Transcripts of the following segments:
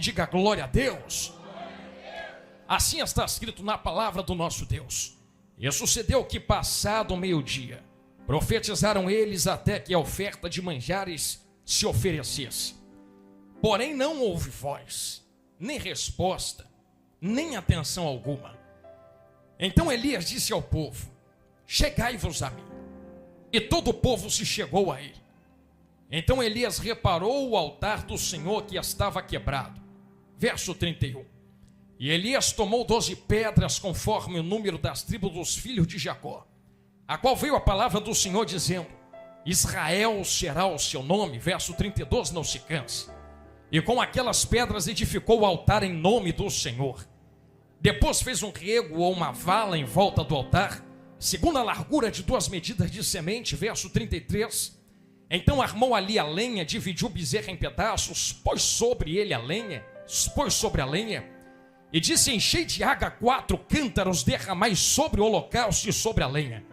diga glória a Deus. Assim está escrito na palavra do nosso Deus. E sucedeu que, passado o meio-dia, profetizaram eles até que a oferta de manjares se oferecesse. Porém não houve voz, nem resposta, nem atenção alguma. Então Elias disse ao povo: chegai-vos a mim. E todo o povo se chegou a ele. Então Elias reparou o altar do Senhor que estava quebrado. Verso 31. E Elias tomou 12 pedras, conforme o número das tribos dos filhos de Jacó, a qual veio a palavra do Senhor dizendo: Israel será o seu nome. Verso 32, não se canse. E com aquelas pedras edificou o altar em nome do Senhor. Depois fez um rego ou uma vala em volta do altar, segundo a largura de 2 medidas de semente. Verso 33. Então armou ali a lenha, dividiu o bezerro em pedaços, pôs sobre ele a lenha, pôs sobre a lenha, e disse: enchei de água 4 cântaros, derramai sobre o holocausto e sobre a lenha.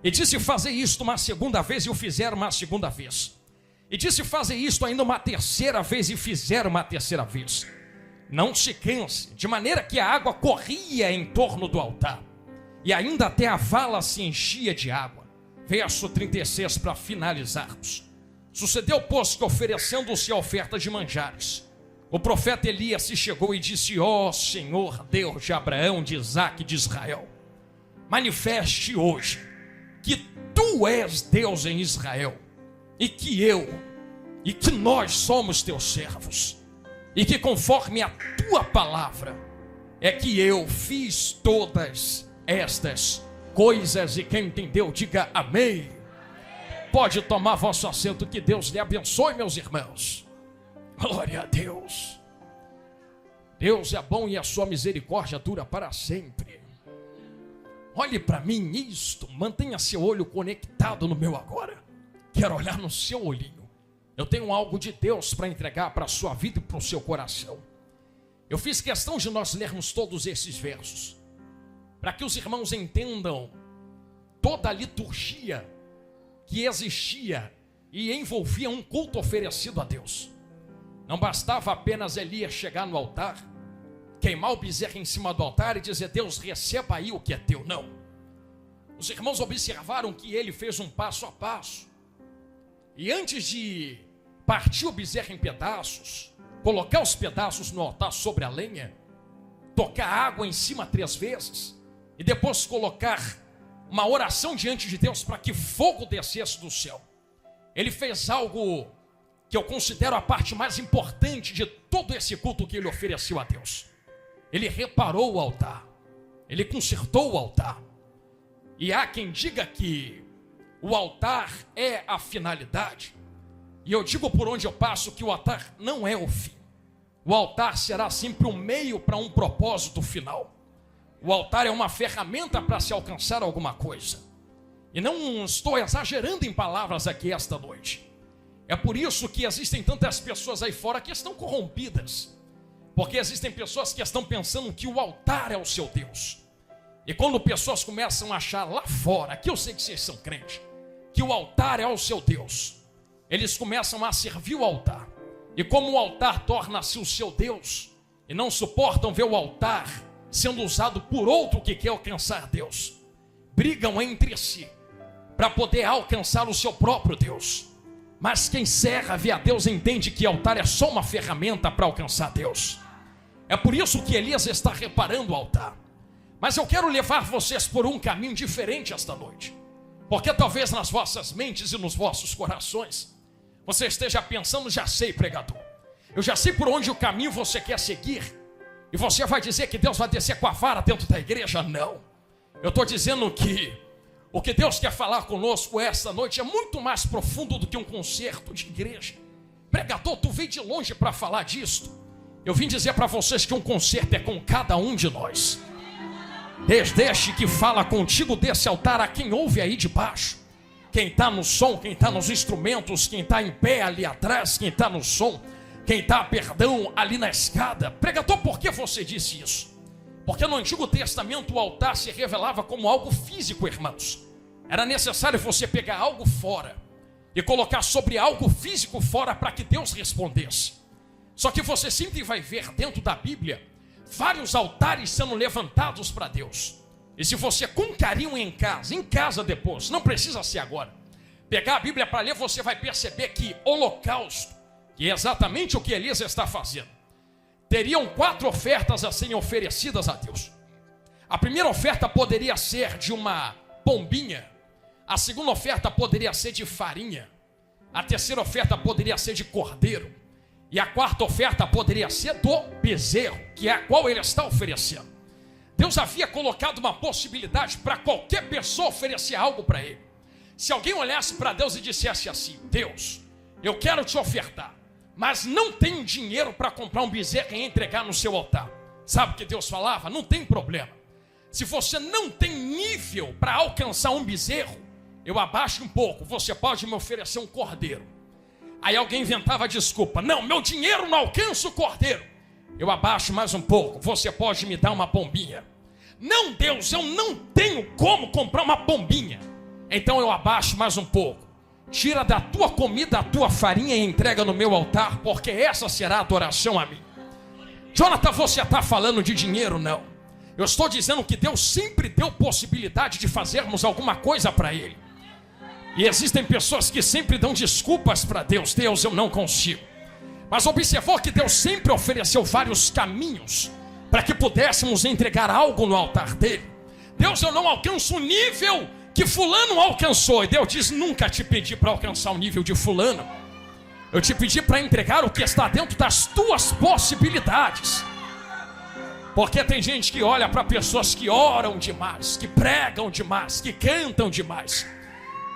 E disse: fazei isto uma segunda vez, e o fizeram uma segunda vez. E disse: fazei isto ainda uma terceira vez, e fizeram uma terceira vez. Não se canse, de maneira que a água corria em torno do altar, e ainda até a vala se enchia de água. Verso 36, para finalizarmos. Sucedeu, pois, que oferecendo-se a oferta de manjares, o profeta Elias se chegou e disse: ó Senhor Deus de Abraão, de Isaque e de Israel, manifeste hoje que tu és Deus em Israel, e que nós somos teus servos, e que conforme a tua palavra é que eu fiz todas estas coisas. E quem entendeu, diga amém. Pode tomar vosso assento, que Deus lhe abençoe, meus irmãos. Glória a Deus. Deus é bom e a sua misericórdia dura para sempre. Olhe para mim isto, mantenha seu olho conectado no meu agora. Quero olhar no seu olhinho. Eu tenho algo de Deus para entregar para a sua vida e para o seu coração. Eu fiz questão de nós lermos todos esses versos, para que os irmãos entendam toda a liturgia que existia e envolvia um culto oferecido a Deus. Não bastava apenas Elias chegar no altar, queimar o bezerro em cima do altar e dizer: Deus, receba aí o que é teu. Não. Os irmãos observaram que ele fez um passo a passo. E antes de partir o bezerro em pedaços, colocar os pedaços no altar sobre a lenha, tocar água em cima 3 vezes, e depois colocar uma oração diante de Deus para que fogo descesse do céu, ele fez algo que eu considero a parte mais importante de todo esse culto que ele ofereceu a Deus. Ele reparou o altar, ele consertou o altar. E há quem diga que o altar é a finalidade, e eu digo por onde eu passo que o altar não é o fim. O altar será sempre um meio para um propósito final. O altar é uma ferramenta para se alcançar alguma coisa. E não estou exagerando em palavras aqui esta noite. É por isso que existem tantas pessoas aí fora que estão corrompidas, porque existem pessoas que estão pensando que o altar é o seu Deus. E quando pessoas começam a achar lá fora, que eu sei que vocês são crentes, que o altar é o seu Deus, eles começam a servir o altar. E como o altar torna-se o seu Deus, e não suportam ver o altar sendo usado por outro que quer alcançar Deus, brigam entre si para poder alcançar o seu próprio Deus. Mas quem serve a Deus entende que o altar é só uma ferramenta para alcançar Deus. É por isso que Elias está reparando o altar. Mas eu quero levar vocês por um caminho diferente esta noite, porque talvez nas vossas mentes e nos vossos corações você esteja pensando: já sei, pregador, eu já sei por onde o caminho você quer seguir, e você vai dizer que Deus vai descer com a vara dentro da igreja. Não, eu estou dizendo que o que Deus quer falar conosco esta noite é muito mais profundo do que um concerto de igreja. Pregador, tu veio de longe para falar disto. Eu vim dizer para vocês que um concerto é com cada um de nós. Desde este que fala contigo desse altar, a quem ouve aí de baixo, quem está no som, quem está nos instrumentos, quem está em pé ali atrás, quem está no som, quem está, ali na escada. Pregador, por que você disse isso? Porque no Antigo Testamento o altar se revelava como algo físico, irmãos. Era necessário você pegar algo fora e colocar sobre algo físico fora para que Deus respondesse. Só que você sempre vai ver dentro da Bíblia vários altares sendo levantados para Deus. E se você com carinho em casa depois, não precisa ser agora, pegar a Bíblia para ler, você vai perceber que holocausto, que é exatamente o que Elias está fazendo, teriam 4 ofertas a serem oferecidas a Deus. A primeira oferta poderia ser de uma pombinha, a segunda oferta poderia ser de farinha, a terceira oferta poderia ser de cordeiro, e a quarta oferta poderia ser do bezerro, que é a qual ele está oferecendo. Deus havia colocado uma possibilidade para qualquer pessoa oferecer algo para ele. Se alguém olhasse para Deus e dissesse assim: Deus, eu quero te ofertar, mas não tenho dinheiro para comprar um bezerro e entregar no seu altar. Sabe o que Deus falava? Não tem problema. Se você não tem nível para alcançar um bezerro, eu abaixo um pouco, você pode me oferecer um cordeiro. Aí alguém inventava a desculpa: não, meu dinheiro não alcança o cordeiro. Eu abaixo mais um pouco, você pode me dar uma pombinha. Não, Deus, eu não tenho como comprar uma pombinha. Então eu abaixo mais um pouco. Tira da tua comida a tua farinha e entrega no meu altar, porque essa será a adoração a mim. Jonathan, você está falando de dinheiro? Não. Eu estou dizendo que Deus sempre deu possibilidade de fazermos alguma coisa para Ele. E existem pessoas que sempre dão desculpas para Deus: Deus, eu não consigo. Mas observou que Deus sempre ofereceu vários caminhos para que pudéssemos entregar algo no altar dele. Deus, eu não alcanço o nível que fulano alcançou. E Deus diz: nunca te pedi para alcançar o nível de fulano. Eu te pedi para entregar o que está dentro das tuas possibilidades. Porque tem gente que olha para pessoas que oram demais, que pregam demais, que cantam demais.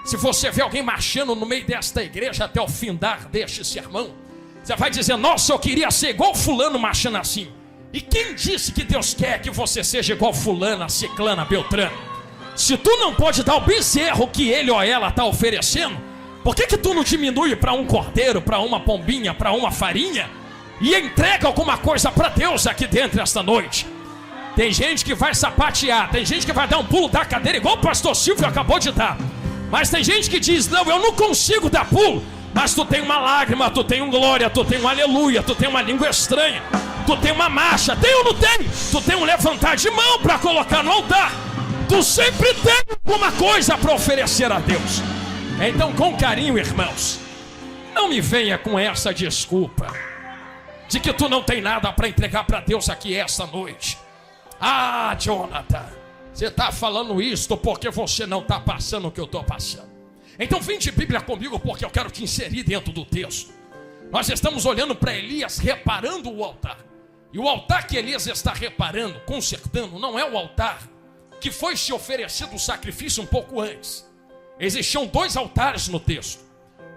Se você vê alguém marchando no meio desta igreja até o findar deste sermão, você vai dizer: nossa, eu queria ser igual fulano marchando assim. E quem disse que Deus quer que você seja igual fulana, ciclana, beltrana? Se tu não pode dar o bezerro que ele ou ela está oferecendo, por que tu não diminui para um cordeiro, para uma pombinha, para uma farinha e entrega alguma coisa para Deus aqui dentro esta noite? Tem gente que vai sapatear, tem gente que vai dar um pulo da cadeira igual o pastor Silvio acabou de dar. Mas tem gente que diz: não, eu não consigo dar pulo. Mas tu tem uma lágrima, tu tem um glória, tu tem um aleluia, tu tem uma língua estranha, tu tem uma marcha, tem ou não tem? Tu tem um levantar de mão para colocar no altar. Tu sempre tem alguma coisa para oferecer a Deus. Então, com carinho, irmãos, não me venha com essa desculpa de que tu não tem nada para entregar para Deus aqui esta noite. Ah, Jonathan, você está falando isto porque você não está passando o que eu estou passando. Então vem de Bíblia comigo, porque eu quero te inserir dentro do texto. Nós estamos olhando para Elias reparando o altar. E o altar que Elias está reparando, consertando, não é o altar que foi se oferecido o sacrifício um pouco antes. Existiam 2 altares no texto.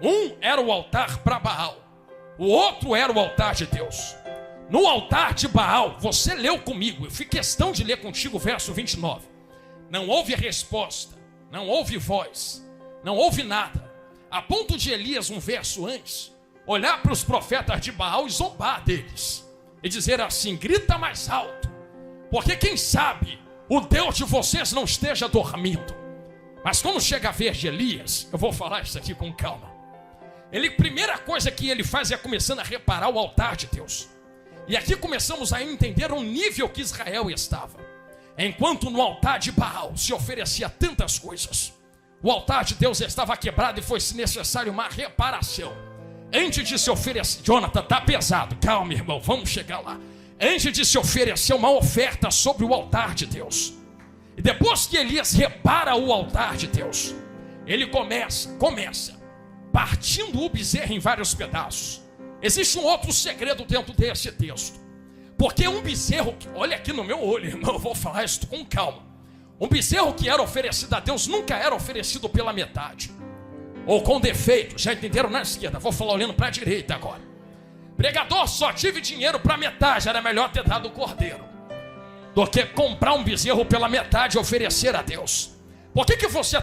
Um era o altar para Baal, o outro era o altar de Deus. No altar de Baal, você leu comigo, eu fiz questão de ler contigo o verso 29. Não houve resposta, não houve voz, não houve nada, a ponto de Elias, um verso antes, olhar para os profetas de Baal e zombar deles, e dizer assim: grita mais alto, porque quem sabe o Deus de vocês não esteja dormindo. Mas quando chega a vez de Elias, eu vou falar isso aqui com calma. Primeira coisa que ele faz é começando a reparar o altar de Deus. E aqui começamos a entender o nível que Israel estava. Enquanto no altar de Baal se oferecia tantas coisas, o altar de Deus estava quebrado e foi necessário uma reparação. Antes de se oferecer, Jonathan, está pesado, calma irmão, vamos chegar lá. Antes de se oferecer uma oferta sobre o altar de Deus, e depois que Elias repara o altar de Deus, ele começa partindo o bezerro em vários pedaços. Existe um outro segredo dentro desse texto, porque um bezerro, olha aqui no meu olho irmão, eu vou falar isso com calma. Um bezerro que era oferecido a Deus nunca era oferecido pela metade, ou com defeito. Já entenderam? Na esquerda, vou falar olhando para a direita agora. Pregador, só tive dinheiro para metade, era melhor ter dado o cordeiro do que comprar um bezerro pela metade e oferecer a Deus. Por que você